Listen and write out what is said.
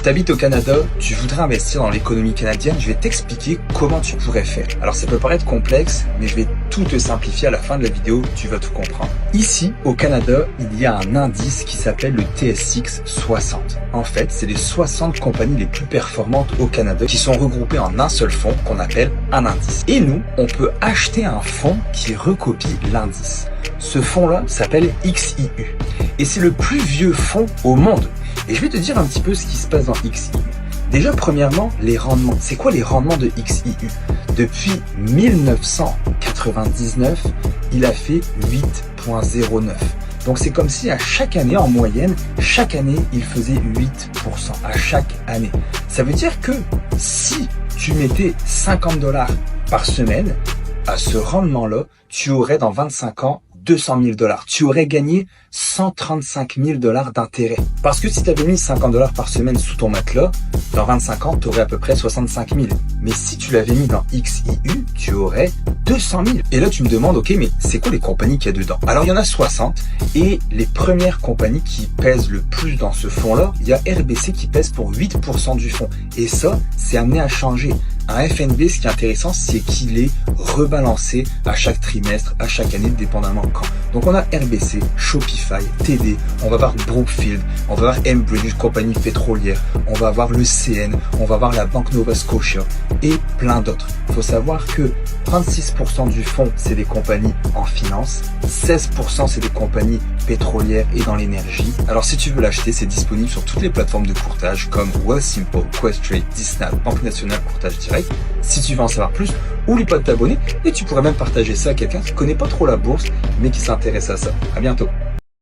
Tu habites au Canada, tu voudrais investir dans l'économie canadienne, je vais t'expliquer comment tu pourrais faire. Alors ça peut paraître complexe, mais je vais tout te simplifier à la fin de la vidéo, tu vas tout comprendre. Ici, au Canada, il y a un indice qui s'appelle le TSX 60. En fait, c'est les 60 compagnies les plus performantes au Canada qui sont regroupées en un seul fonds qu'on appelle un indice. Et nous, on peut acheter un fonds qui recopie l'indice. Ce fonds-là s'appelle XIU. Et c'est le plus vieux fonds au monde. Et je vais te dire un petit peu ce qui se passe dans XIU. Déjà, premièrement, les rendements. C'est quoi les rendements de XIU? Depuis 1999, il a fait 8,09. Donc c'est comme si à chaque année, en moyenne, chaque année, il faisait 8% à chaque année. Ça veut dire que si tu mettais 50 $ par semaine, à ce rendement-là, tu aurais dans 25 ans 200 000 $. Tu aurais gagné 135 000 $ d'intérêt. Parce que si tu avais mis 50 $ par semaine sous ton matelas, dans 25 ans, tu aurais à peu près 65 000. Mais si tu l'avais mis dans XIU, tu aurais 200 000. Et là, tu me demandes, ok, mais c'est quoi les compagnies qu'il y a dedans? Alors, il y en a 60. Et les premières compagnies qui pèsent le plus dans ce fonds-là, il y a RBC qui pèse pour 8% du fonds. Et ça, c'est amené à changer. Un FNB, ce qui est intéressant, c'est qu'il est rebalancé à chaque trimestre, à chaque année, dépendamment quand. Donc on a RBC, Shopify, TD, on va voir Brookfield, on va voir Enbridge, compagnie pétrolière, on va avoir le CN, on va voir la Banque Nova Scotia et plein d'autres. Il faut savoir que 36% du fonds, c'est des compagnies en finance, 16% c'est des compagnies pétrolières et dans l'énergie. Alors si tu veux l'acheter, c'est disponible sur toutes les plateformes de courtage comme Wealthsimple, Questrade, Disney, Banque Nationale, Courtage Direct. Si tu veux en savoir plus, oublie pas de t'abonner et tu pourrais même partager ça à quelqu'un qui connaît pas trop la bourse mais qui s'intéresse à ça. À bientôt.